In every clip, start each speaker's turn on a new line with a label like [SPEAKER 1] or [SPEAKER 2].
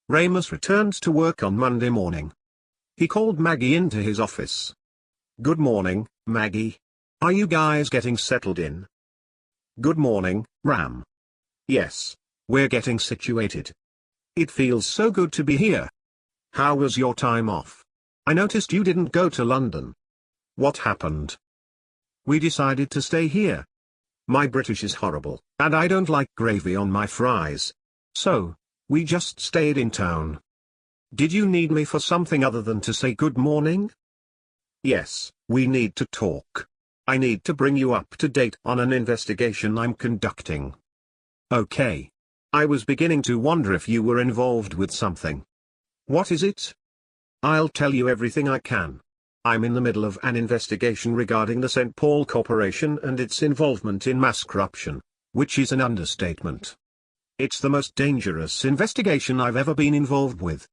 [SPEAKER 1] Ramous returned to work on Monday morning. He called Maggie into his office. "Good morning, Maggie. Are you guys getting settled in?" "Good morning, Ram. Yes, we're getting situated. It feels so good to be here. How was your time off? I noticed you didn't go to London. What happened?" "We decided to stay here. My British is horrible, and I don't like gravy on my fries. So, we just stayed in town." "Did you need me for something other than to say good morning?" "Yes, we need to talk. I need to bring you up to date on an investigation I'm conducting." "Okay. I was beginning to wonder if you were involved with something." "What is it?" "I'll tell you everything I can. I'm in the middle of an investigation regarding the St. Paul Corporation and its involvement in mass corruption, which is an understatement. It's the most dangerous investigation I've ever been involved with.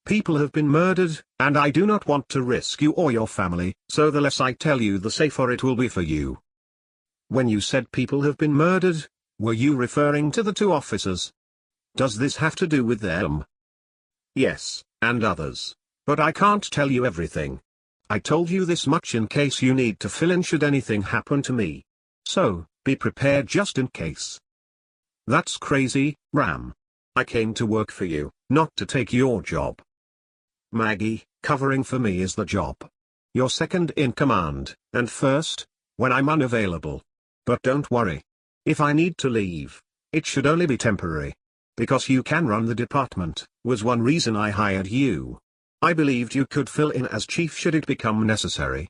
[SPEAKER 1] People have been murdered, and I do not want to risk you or your family, so the less I tell you the safer it will be for you." "When you said people have been murdered, were you referring to the two officers? Does this have to do with them?" "Yes, and others. But I can't tell you everything. I told you this much in case you need to fill in should anything happen to me. So, be prepared just in case." "That's crazy, Ram. I came to work for you, not to take your job." "Maggie, covering for me is the job. You're second in command, and first, when I'm unavailable. But don't worry. If I need to leave, it should only be temporary. Because you can run the department, was one reason I hired you. I believed you could fill in as chief should it become necessary.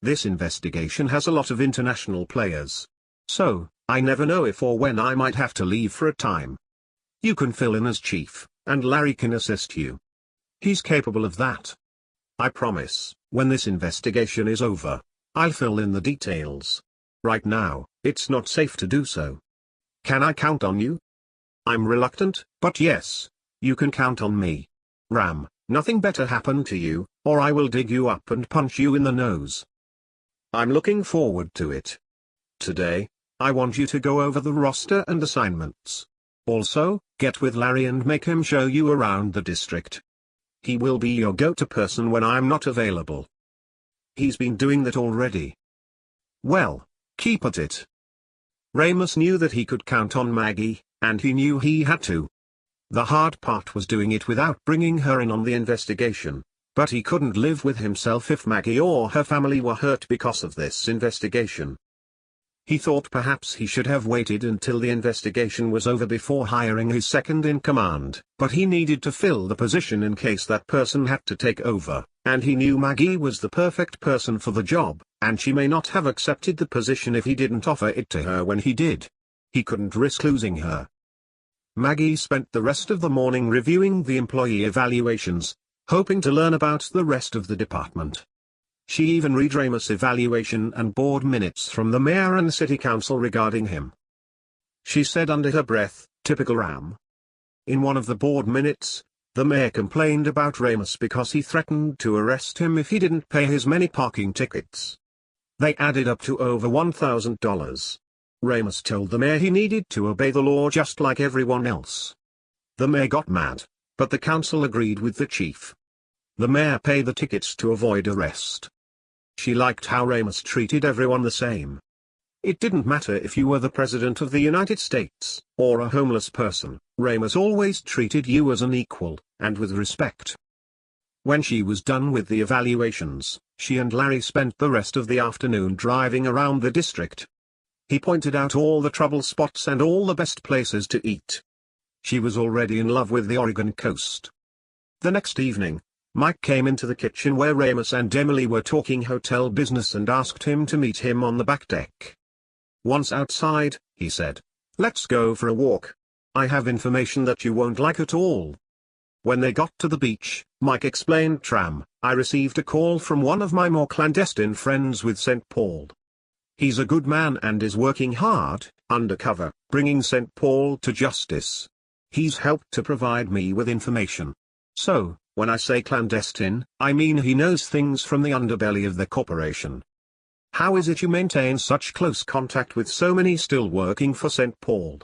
[SPEAKER 1] This investigation has a lot of international players. So, I never know if or when I might have to leave for a time. You can fill in as chief, and Larry can assist you. He's capable of that. I promise, when this investigation is over, I'll fill in the details. Right now, it's not safe to do so. Can I count on you?" "I'm reluctant, but yes, you can count on me. Ram, nothing better happen to you, or I will dig you up and punch you in the nose." "I'm looking forward to it. Today, I want you to go over the roster and assignments. Also, get with Larry and make him show you around the district. He will be your go-to person when I'm not available." "He's been doing that already." "Well, keep at it." Ramous knew that he could count on Maggie, and he knew he had to. The hard part was doing it without bringing her in on the investigation, but he couldn't live with himself if Maggie or her family were hurt because of this investigation. He thought perhaps he should have waited until the investigation was over before hiring his second-in-command, but he needed to fill the position in case that person had to take over, and he knew Maggie was the perfect person for the job, and she may not have accepted the position if he didn't offer it to her when he did. He couldn't risk losing her. Maggie spent the rest of the morning reviewing the employee evaluations, hoping to learn about the rest of the department. She even read Ramous' evaluation and board minutes from the mayor and city council regarding him. She said under her breath, "Typical Ram." In one of the board minutes, the mayor complained about Ramous because he threatened to arrest him if he didn't pay his many parking tickets. They added up to over $1,000. Ramous told the mayor he needed to obey the law just like everyone else. The mayor got mad, but the council agreed with the chief. The mayor paid the tickets to avoid arrest. She liked how Ramous treated everyone the same. It didn't matter if you were the President of the United States, or a homeless person, Ramous always treated you as an equal, and with respect. When she was done with the evaluations, she and Larry spent the rest of the afternoon driving around the district. He pointed out all the trouble spots and all the best places to eat. She was already in love with the Oregon coast. The next evening, Mike came into the kitchen where Ramous and Emily were talking hotel business and asked him to meet him on the back deck. Once outside, he said, "Let's go for a walk. I have information that you won't like at all." When they got to the beach, Mike explained, "Tram, I received a call from one of my more clandestine friends with St. Paul. He's a good man and is working hard, undercover, bringing St. Paul to justice. He's helped to provide me with information. So, when I say clandestine, I mean he knows things from the underbelly of the corporation." "How is it you maintain such close contact with so many still working for St. Paul?"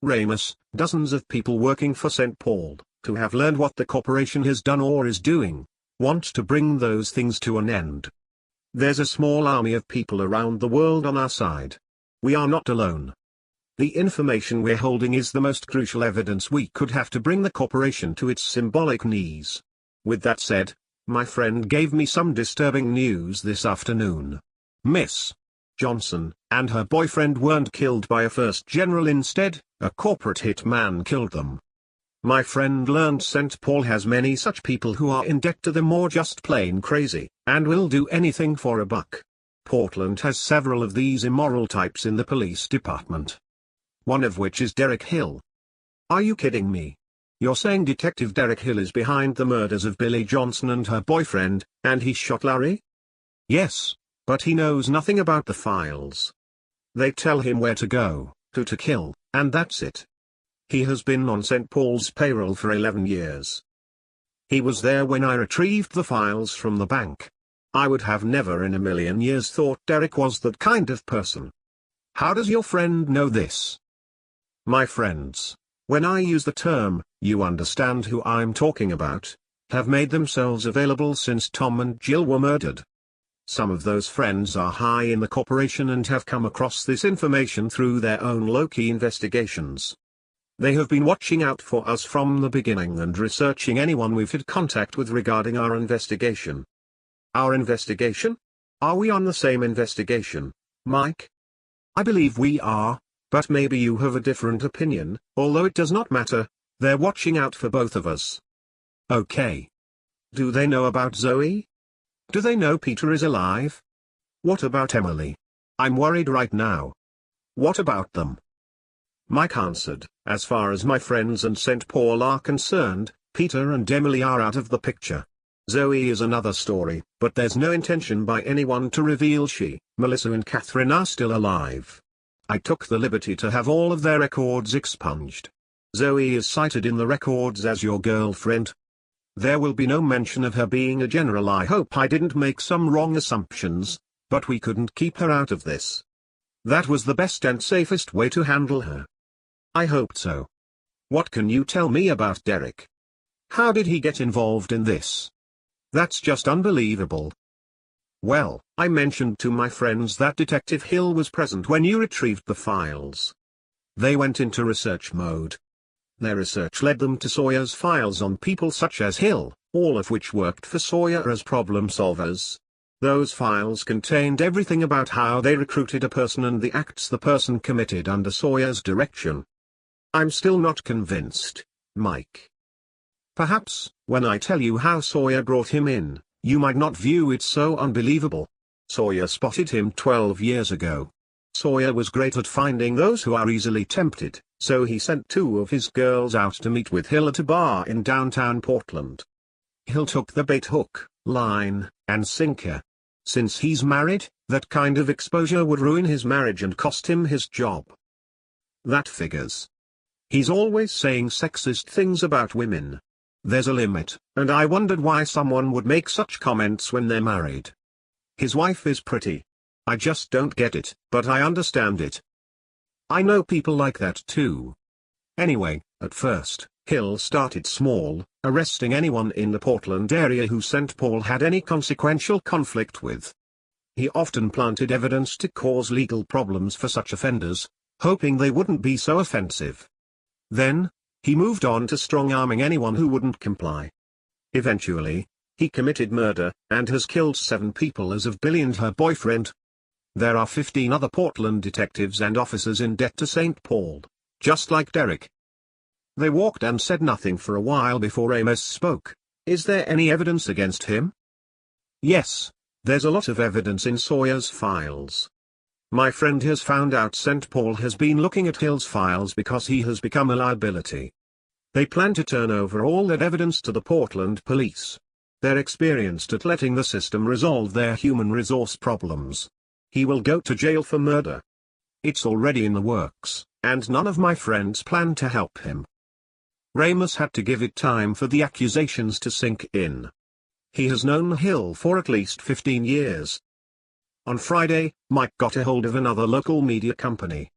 [SPEAKER 1] "Ramous, dozens of people working for St. Paul, to have learned what the corporation has done or is doing, want to bring those things to an end. There's a small army of people around the world on our side. We are not alone. The information we're holding is the most crucial evidence we could have to bring the corporation to its symbolic knees. With that said, my friend gave me some disturbing news this afternoon. Miss Johnson and her boyfriend weren't killed by a first general. Instead, a corporate hitman killed them. My friend learned St. Paul has many such people who are in debt to them or just plain crazy, and will do anything for a buck. Portland has several of these immoral types in the police department. One of which is Derek Hill. Are you kidding me? You're saying Detective Derek Hill is behind the murders of Billy Johnson and her boyfriend, and he shot Larry? Yes, but he knows nothing about the files. They tell him where to go, who to kill, and that's it. He has been on St. Paul's payroll for 11 years. He was there when I retrieved the files from the bank. I would have never in a million years thought Derek was that kind of person. How does your friend know this? My friends, when I use the term, you understand who I'm talking about, have made themselves available since Tom and Jill were murdered. Some of those friends are high in the corporation and have come across this information through their own low-key investigations. They have been watching out for us from the beginning and researching anyone we've had contact with regarding our investigation. Our investigation? Are we on the same investigation, Mike? I believe we are, but maybe you have a different opinion, although it does not matter, they're watching out for both of us. Okay. Do they know about Zoe? Do they know Peter is alive? What about Emily? I'm worried right now. What about them? Mike answered, as far as my friends and St. Paul are concerned, Peter and Emily are out of the picture. Zoe is another story, but there's no intention by anyone to reveal she, Melissa and Catherine are still alive. I took the liberty to have all of their records expunged. Zoe is cited in the records as your girlfriend. There will be no mention of her being a general. I hope I didn't make some wrong assumptions, but we couldn't keep her out of this. That was the best and safest way to handle her. I hoped so. What can you tell me about Derek? How did he get involved in this? That's just unbelievable. Well, I mentioned to my friends that Detective Hill was present when you retrieved the files. They went into research mode. Their research led them to Sawyer's files on people such as Hill, all of which worked for Sawyer as problem solvers. Those files contained everything about how they recruited a person and the acts the person committed under Sawyer's direction. I'm still not convinced, Mike. Perhaps, when I tell you how Sawyer brought him in, you might not view it so unbelievable. Sawyer spotted him 12 years ago. Sawyer was great at finding those who are easily tempted, so he sent 2 of his girls out to meet with Hill at a bar in downtown Portland. Hill took the bait hook, line, and sinker. Since he's married, that kind of exposure would ruin his marriage and cost him his job. That figures. He's always saying sexist things about women. There's a limit, and I wondered why someone would make such comments when they're married. His wife is pretty. I just don't get it, but I understand it. I know people like that too. Anyway, at first, Hill started small, arresting anyone in the Portland area who St. Paul had any consequential conflict with. He often planted evidence to cause legal problems for such offenders, hoping they wouldn't be so offensive. Then, he moved on to strong-arming anyone who wouldn't comply. Eventually, he committed murder, and has killed 7 people as of Billy and her boyfriend. There are 15 other Portland detectives and officers in debt to St. Paul, just like Derek. They walked and said nothing for a while before Ramous spoke. Is there any evidence against him? Yes, there's a lot of evidence in Sawyer's files. My friend has found out St. Paul has been looking at Hill's files because he has become a liability. They plan to turn over all that evidence to the Portland police. They're experienced at letting the system resolve their human resource problems. He will go to jail for murder. It's already in the works, and none of my friends plan to help him. Ramous had to give it time for the accusations to sink in. He has known Hill for at least 15 years. On Friday, Mike got a hold of another local media company.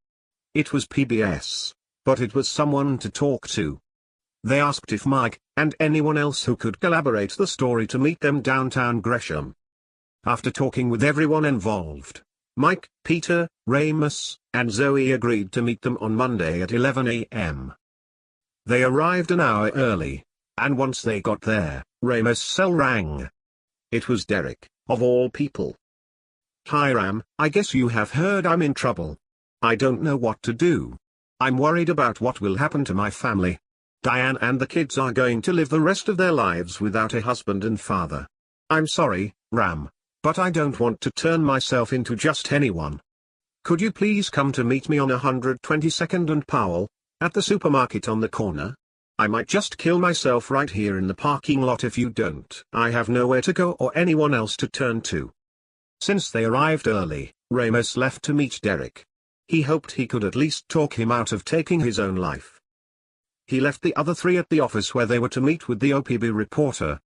[SPEAKER 1] It was PBS, but it was someone to talk to. They asked if Mike, and anyone else who could collaborate the story to meet them downtown Gresham. After talking with everyone involved, Mike, Peter, Ramous, and Zoe agreed to meet them on Monday at 11 a.m. They arrived an hour early, and once they got there, Ramous' cell rang. It was Derek, of all people. "Hi Ram, I guess you have heard I'm in trouble. I don't know what to do. I'm worried about what will happen to my family. Diane and the kids are going to live the rest of their lives without a husband and father. I'm sorry, Ram, but I don't want to turn myself into just anyone. Could you please come to meet me on 122nd and Powell, at the supermarket on the corner? I might just kill myself right here in the parking lot if you don't. I have nowhere to go or anyone else to turn to." Since they arrived early, Ramous left to meet Derek. He hoped he could at least talk him out of taking his own life. He left the other three at the office where they were to meet with the OPB reporter.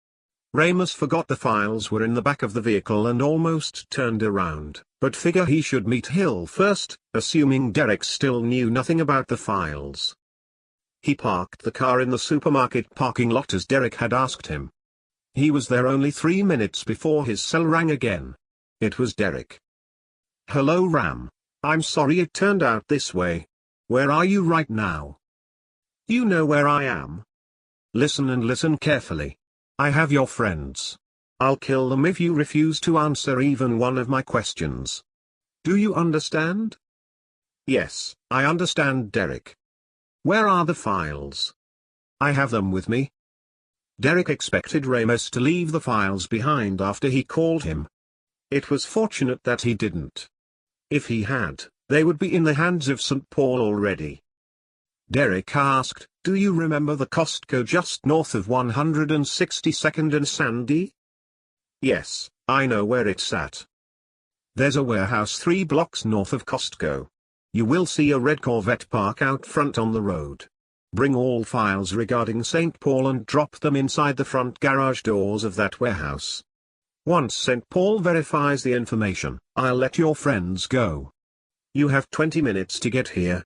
[SPEAKER 1] Ramous forgot the files were in the back of the vehicle and almost turned around, but figured he should meet Hill first, assuming Derek still knew nothing about the files. He parked the car in the supermarket parking lot as Derek had asked him. He was there only 3 minutes before his cell rang again. It was Derek. "Hello Ram. I'm sorry it turned out this way. Where are you right now?" "You know where I am. Listen and listen carefully. I have your friends. I'll kill them if you refuse to answer even one of my questions. Do you understand?" "Yes, I understand Derek. Where are the files?" "I have them with me." Derek expected Ramous to leave the files behind after he called him. It was fortunate that he didn't. If he had, they would be in the hands of St. Paul already. Derek asked, "Do you remember the Costco just north of 162nd and Sandy?" "Yes, I know where it's at. There's a warehouse 3 blocks north of Costco. You will see a red Corvette park out front on the road. Bring all files regarding St. Paul and drop them inside the front garage doors of that warehouse. Once St. Paul verifies the information, I'll let your friends go. You have 20 minutes to get here.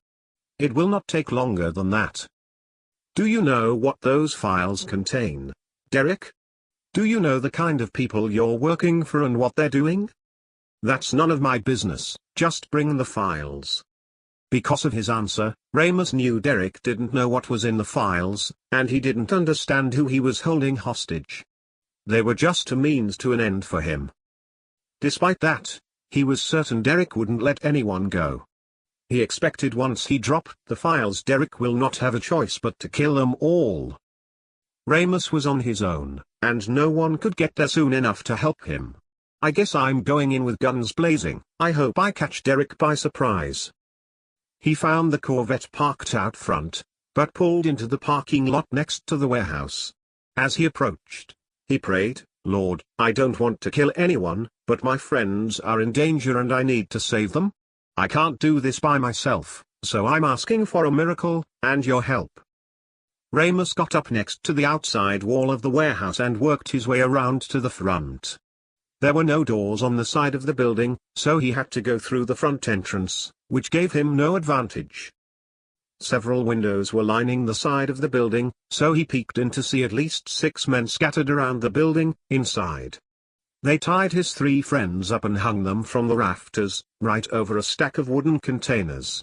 [SPEAKER 1] It will not take longer than that." "Do you know what those files contain, Derek? Do you know the kind of people you're working for and what they're doing?" "That's none of my business, just bring the files." Because of his answer, Ramous knew Derek didn't know what was in the files, and he didn't understand who he was holding hostage. They were just a means to an end for him. Despite that, he was certain Derek wouldn't let anyone go. He expected once he dropped the files Derek will not have a choice but to kill them all. Ramous was on his own, and no one could get there soon enough to help him. "I guess I'm going in with guns blazing. I hope I catch Derek by surprise." He found the Corvette parked out front, but pulled into the parking lot next to the warehouse. As he approached, he prayed, "Lord, I don't want to kill anyone, but my friends are in danger and I need to save them. I can't do this by myself, so I'm asking for a miracle, and your help." Ramous got up next to the outside wall of the warehouse and worked his way around to the front. There were no doors on the side of the building, so he had to go through the front entrance, which gave him no advantage. Several windows were lining the side of the building, so he peeked in to see at least 6 men scattered around the building, inside. They tied his 3 friends up and hung them from the rafters, right over a stack of wooden containers.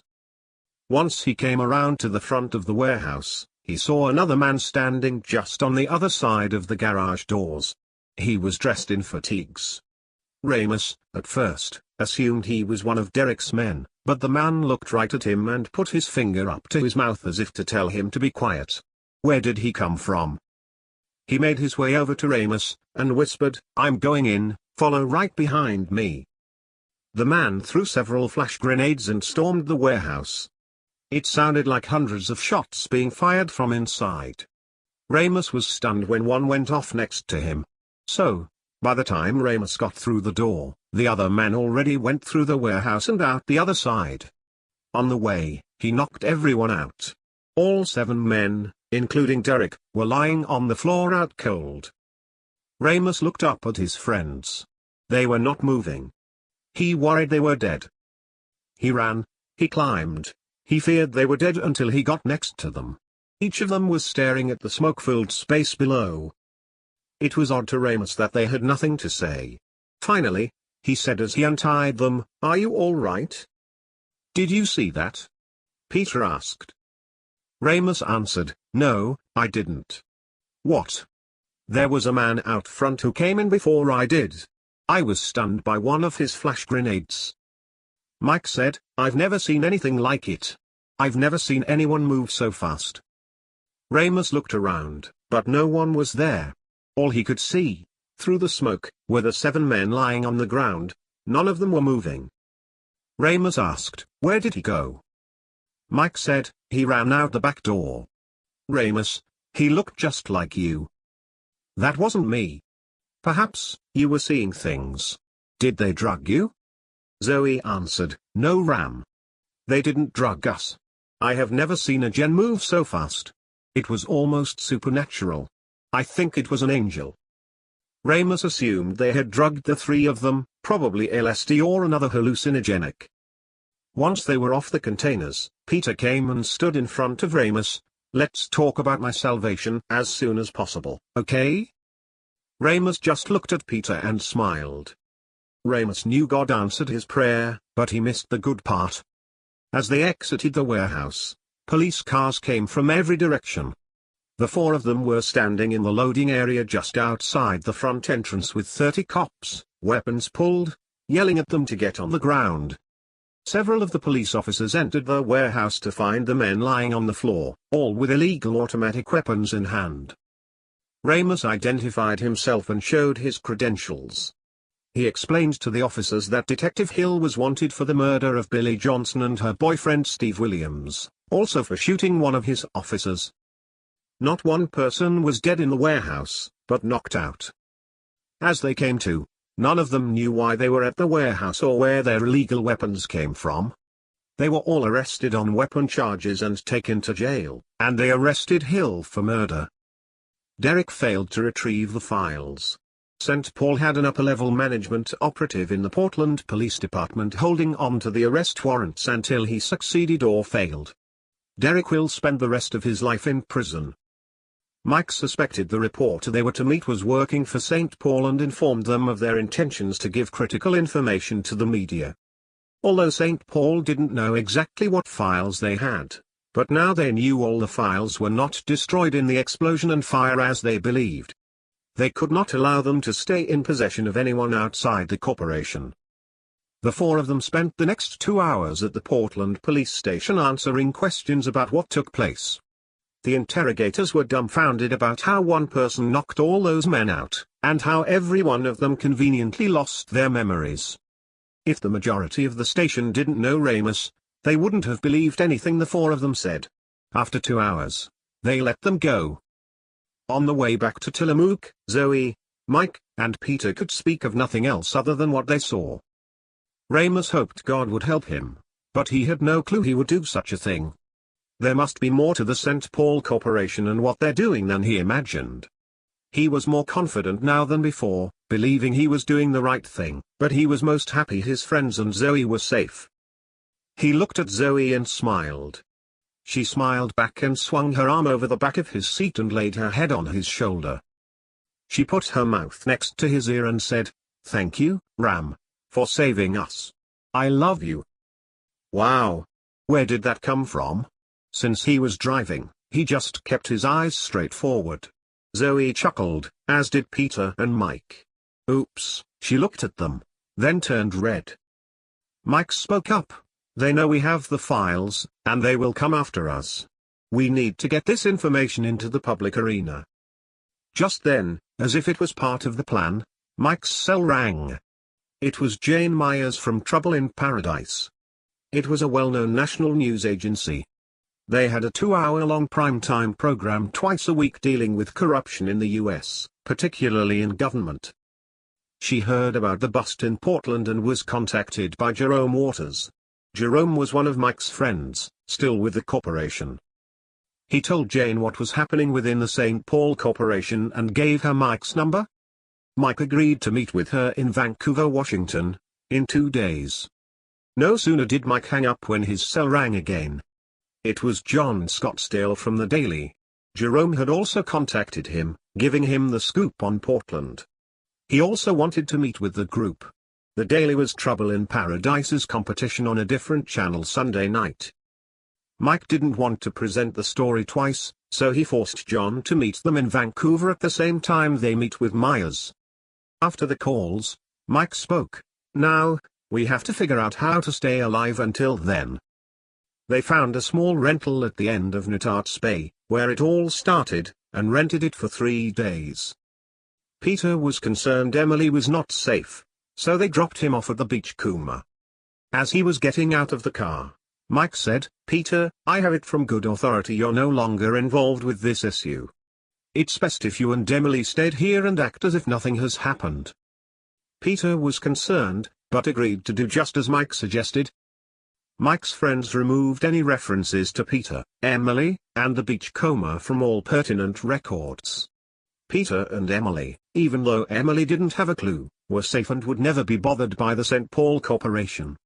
[SPEAKER 1] Once he came around to the front of the warehouse, he saw another man standing just on the other side of the garage doors. He was dressed in fatigues. Ramous, at first, assumed he was one of Derek's men, but the man looked right at him and put his finger up to his mouth as if to tell him to be quiet. Where did he come from? He made his way over to Ramous, and whispered, "I'm going in, follow right behind me." The man threw several flash grenades and stormed the warehouse. It sounded like hundreds of shots being fired from inside. Ramous was stunned when one went off next to him. So, by the time Ramous got through the door, the other man already went through the warehouse and out the other side. On the way, he knocked everyone out. All 7 men, including Derek, were lying on the floor out cold. Ramous looked up at his friends. They were not moving. He worried they were dead. He ran, he climbed, he feared they were dead until he got next to them. Each of them was staring at the smoke-filled space below. It was odd to Ramous that they had nothing to say. Finally, he said as he untied them, "Are you all right?" "Did you see that?" Peter asked. Ramous answered, "No, I didn't." "What?" "There was a man out front who came in before I did. I was stunned by one of his flash grenades." Mike said, "I've never seen anything like it. I've never seen anyone move so fast." Ramous looked around, but no one was there. All he could see, through the smoke, were the 7 men lying on the ground. None of them were moving. Ramous asked, "Where did he go?" Mike said, "He ran out the back door." Ramous, "He looked just like you." "That wasn't me." "Perhaps, you were seeing things. Did they drug you?" Zoe answered, "No, Ram. They didn't drug us. I have never seen a gen move so fast. It was almost supernatural. I think it was an angel." Ramous assumed they had drugged the 3 of them, probably LSD or another hallucinogenic. Once they were off the containers, Peter came and stood in front of Ramous. "Let's talk about my salvation as soon as possible, okay?" Ramous just looked at Peter and smiled. Ramous knew God answered his prayer, but he missed the good part. As they exited the warehouse, police cars came from every direction. The 4 of them were standing in the loading area just outside the front entrance with 30 cops, weapons pulled, yelling at them to get on the ground. Several of the police officers entered the warehouse to find the men lying on the floor, all with illegal automatic weapons in hand. Ramous identified himself and showed his credentials. He explained to the officers that Detective Hill was wanted for the murder of Billy Johnson and her boyfriend Steve Williams, also for shooting one of his officers. Not one person was dead in the warehouse, but knocked out. As they came to, none of them knew why they were at the warehouse or where their illegal weapons came from. They were all arrested on weapon charges and taken to jail, and they arrested Hill for murder. Derek failed to retrieve the files. St. Paul had an upper-level management operative in the Portland Police Department holding on to the arrest warrants until he succeeded or failed. Derek will spend the rest of his life in prison. Mike suspected the reporter they were to meet was working for St. Paul and informed them of their intentions to give critical information to the media. Although St. Paul didn't know exactly what files they had, but now they knew all the files were not destroyed in the explosion and fire as they believed. They could not allow them to stay in possession of anyone outside the corporation. The 4 of them spent the next 2 hours at the Portland police station answering questions about what took place. The interrogators were dumbfounded about how one person knocked all those men out, and how every one of them conveniently lost their memories. If the majority of the station didn't know Ramous, they wouldn't have believed anything the 4 of them said. After 2 hours, they let them go. On the way back to Tillamook, Zoe, Mike, and Peter could speak of nothing else other than what they saw. Ramous hoped God would help him, but he had no clue he would do such a thing. There must be more to the St. Paul Corporation and what they're doing than he imagined. He was more confident now than before, believing he was doing the right thing, but he was most happy his friends and Zoe were safe. He looked at Zoe and smiled. She smiled back and swung her arm over the back of his seat and laid her head on his shoulder. She put her mouth next to his ear and said, "Thank you, Ram, for saving us. I love you." Wow. Where did that come from? Since he was driving, he just kept his eyes straight forward. Zoe chuckled, as did Peter and Mike. Oops, she looked at them, then turned red. Mike spoke up. "They know we have the files, and they will come after us. We need to get this information into the public arena." Just then, as if it was part of the plan, Mike's cell rang. It was Jane Myers from Trouble in Paradise. It was a well-known national news agency. They had a 2-hour-long primetime program twice a week dealing with corruption in the U.S., particularly in government. She heard about the bust in Portland and was contacted by Jerome Waters. Jerome was one of Mike's friends, still with the corporation. He told Jane what was happening within the St. Paul Corporation and gave her Mike's number. Mike agreed to meet with her in Vancouver, Washington, in 2 days. No sooner did Mike hang up when his cell rang again. It was John Scottsdale from the Daily, Jerome had also contacted him, giving him the scoop on Portland. He also wanted to meet with the group. The Daily was Trouble in Paradise's competition on a different channel Sunday night. Mike didn't want to present the story twice, so he forced John to meet them in Vancouver at the same time they meet with Myers. After the calls, Mike spoke. "Now, we have to figure out how to stay alive until then." They found a small rental at the end of Nutart's Bay, where it all started, and rented it for 3 days. Peter was concerned Emily was not safe, so they dropped him off at the beach Kuma. As he was getting out of the car, Mike said, "Peter, I have it from good authority you're no longer involved with this issue. It's best if you and Emily stayed here and act as if nothing has happened." Peter was concerned, but agreed to do just as Mike suggested. Mike's friends removed any references to Peter, Emily, and the beach coma from all pertinent records. Peter and Emily, even though Emily didn't have a clue, were safe and would never be bothered by the St. Paul Corporation.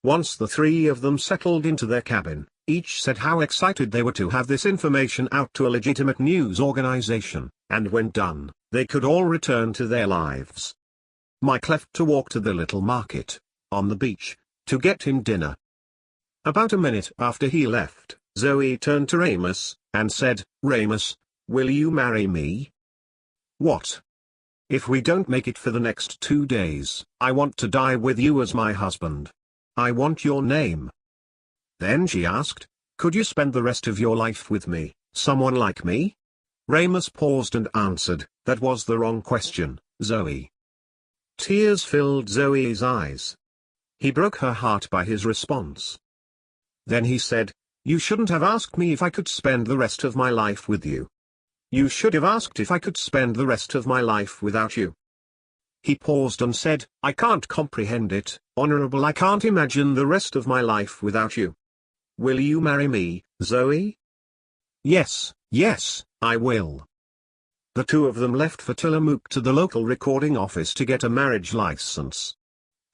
[SPEAKER 1] Once the three of them settled into their cabin, each said how excited they were to have this information out to a legitimate news organization, and when done, they could all return to their lives. Mike left to walk to the little market, on the beach, to get him dinner. About a minute after he left, Zoe turned to Ramous, and said, "Ramous, will you marry me?" "What? If we don't make it for the next 2 days, I want to die with you as my husband. I want your name." Then she asked, "Could you spend the rest of your life with me, someone like me?" Ramous paused and answered, "That was the wrong question, Zoe." Tears filled Zoe's eyes. He broke her heart by his response. Then he said, "You shouldn't have asked me if I could spend the rest of my life with you. You should have asked if I could spend the rest of my life without you." He paused and said, "I can't comprehend it, Honorable. I can't imagine the rest of my life without you. Will you marry me, Zoe?" "Yes, yes, I will." The two of them left for Tillamook to the local recording office to get a marriage license.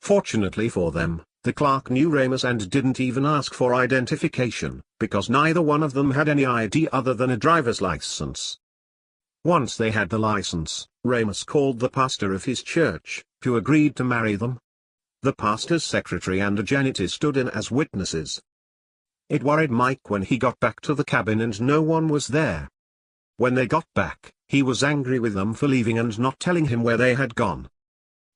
[SPEAKER 1] Fortunately for them, the clerk knew Ramous and didn't even ask for identification, because neither one of them had any ID other than a driver's license. Once they had the license, Ramous called the pastor of his church, who agreed to marry them. The pastor's secretary and a janitor stood in as witnesses. It worried Mike when he got back to the cabin and no one was there. When they got back, he was angry with them for leaving and not telling him where they had gone.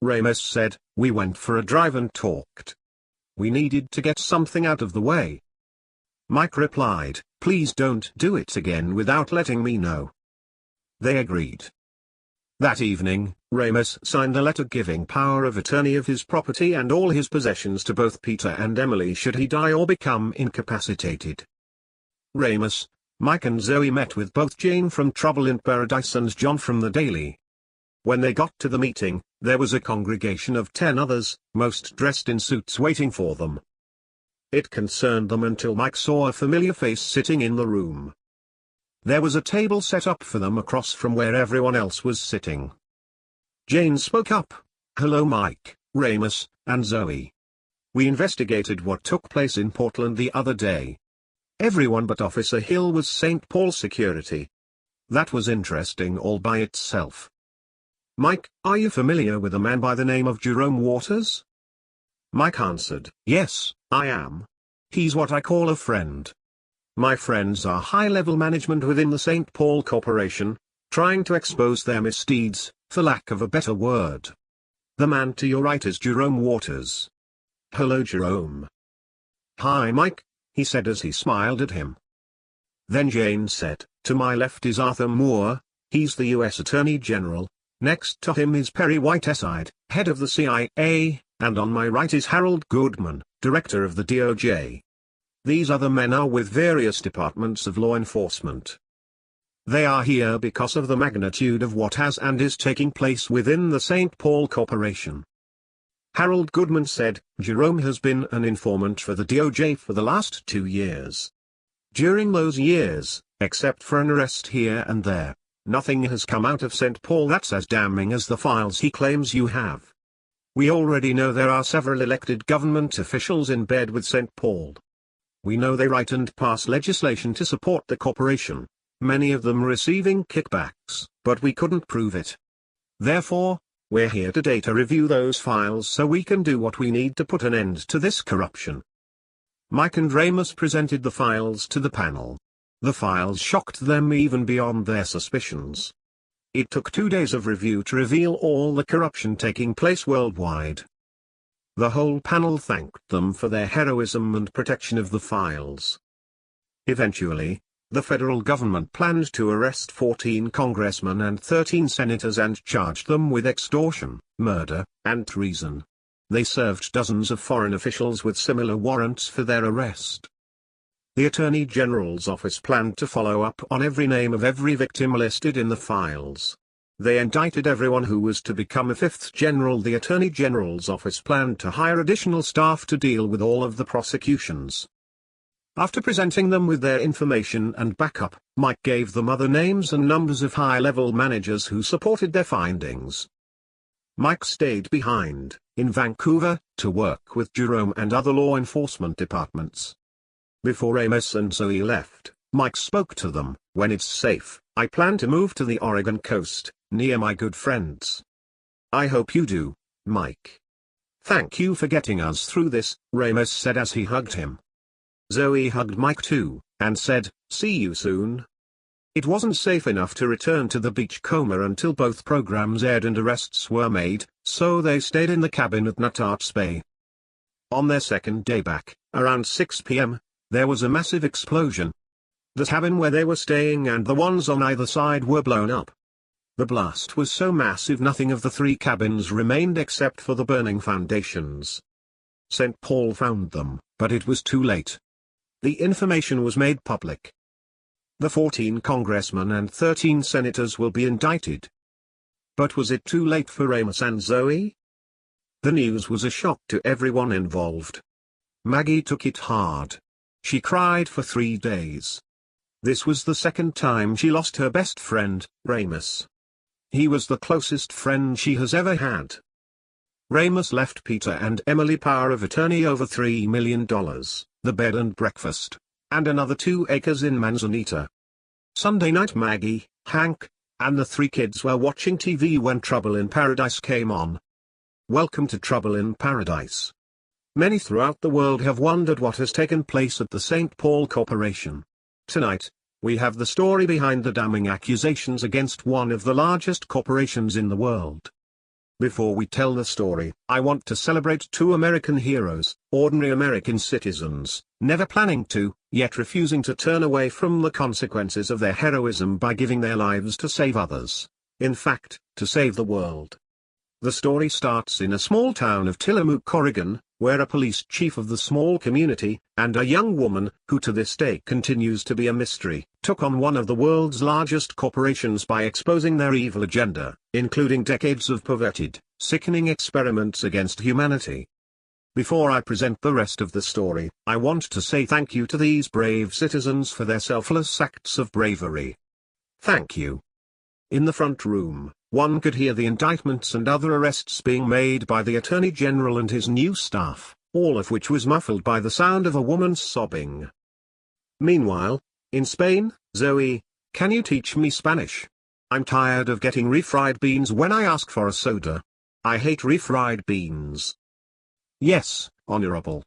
[SPEAKER 1] Ramous said, "We went for a drive and talked. We needed to get something out of the way." Mike replied, "Please don't do it again without letting me know." They agreed. That evening, Ramous signed a letter giving power of attorney of his property and all his possessions to both Peter and Emily should he die or become incapacitated. Ramous, Mike and Zoe met with both Jane from Trouble in Paradise and John from the Daily. When they got to the meeting, there was a congregation of 10 others, most dressed in suits waiting for them. It concerned them until Mike saw a familiar face sitting in the room. There was a table set up for them across from where everyone else was sitting. Jane spoke up. "Hello Mike, Ramous, and Zoe. We investigated what took place in Portland the other day. Everyone but Officer Hill was St. Paul security. That was interesting all by itself. Mike, are you familiar with a man by the name of Jerome Waters?" Mike answered, "Yes, I am. He's what I call a friend. My friends are high-level management within the St. Paul Corporation, trying to expose their misdeeds, for lack of a better word. The man to your right is Jerome Waters." "Hello Jerome." "Hi Mike," he said as he smiled at him. Then Jane said, "To my left is Arthur Moore, he's the U.S. Attorney General, next to him is Perry Whiteside, head of the CIA, and on my right is Harold Goodman, director of the DOJ. These other men are with various departments of law enforcement. They are here because of the magnitude of what has and is taking place within the St. Paul Corporation." Harold Goodman said, "Jerome has been an informant for the DOJ for the last 2 years. During those years, except for an arrest here and there, nothing has come out of St. Paul that's as damning as the files he claims you have. We already know there are several elected government officials in bed with St. Paul. We know they write and pass legislation to support the corporation. many of them receiving kickbacks, but we couldn't prove it. Therefore, we're here today to review those files so we can do what we need to put an end to this corruption. Mike and Ramous presented the files to the panel. The files shocked them even beyond their suspicions. It took 2 days of review to reveal all the corruption taking place worldwide. The whole panel thanked them for their heroism and protection of the files. Eventually, the federal government planned to arrest 14 congressmen and 13 senators and charged them with extortion, murder, and treason. They served dozens of foreign officials with similar warrants for their arrest. The Attorney General's office planned to follow up on every name of every victim listed in the files. They indicted everyone who was to become a fifth general. The Attorney General's office planned to hire additional staff to deal with all of the prosecutions. After presenting them with their information and backup, Mike gave them other names and numbers of high-level managers who supported their findings. Mike stayed behind, in Vancouver, to work with Jerome and other law enforcement departments. Before Ramous and Zoe left, Mike spoke to them. When it's safe, I plan to move to the Oregon coast, near my good friends. I hope you do, Mike. Thank you for getting us through this, Ramous said as he hugged him. Zoe hugged Mike too, and said, see you soon. It wasn't safe enough to return to the Beachcomber until both programs aired and arrests were made, so they stayed in the cabin at Nuttall's Bay. On their second day back, around 6 p.m., there was a massive explosion. The cabin where they were staying and the ones on either side were blown up. The blast was so massive nothing of the 3 cabins remained except for the burning foundations. St. Paul found them, but it was too late. The information was made public. The 14 congressmen and 13 senators will be indicted. But was it too late for Ramous and Zoe? The news was a shock to everyone involved. Maggie took it hard. She cried for 3 days. This was the second time she lost her best friend, Ramous. He was the closest friend she has ever had. Ramous left Peter and Emily power of attorney over $3 million, the bed and breakfast, and another 2 acres in Manzanita. Sunday night Maggie, Hank, and the 3 kids were watching TV when Trouble in Paradise came on. Welcome to Trouble in Paradise. Many throughout the world have wondered what has taken place at the St. Paul Corporation. Tonight, we have the story behind the damning accusations against one of the largest corporations in the world. Before we tell the story, I want to celebrate 2 American heroes, ordinary American citizens, never planning to, yet refusing to turn away from the consequences of their heroism by giving their lives to save others. In fact, to save the world. The story starts in a small town of Tillamook, Oregon, where a police chief of the small community, and a young woman, who to this day continues to be a mystery, took on one of the world's largest corporations by exposing their evil agenda, including decades of perverted, sickening experiments against humanity. Before I present the rest of the story, I want to say thank you to these brave citizens for their selfless acts of bravery. Thank you. In the front room, one could hear the indictments and other arrests being made by the Attorney General and his new staff, all of which was muffled by the sound of a woman sobbing. Meanwhile, in Spain, Zoe, can you teach me Spanish? I'm tired of getting refried beans when I ask for a soda. I hate refried beans. Yes, Honorable.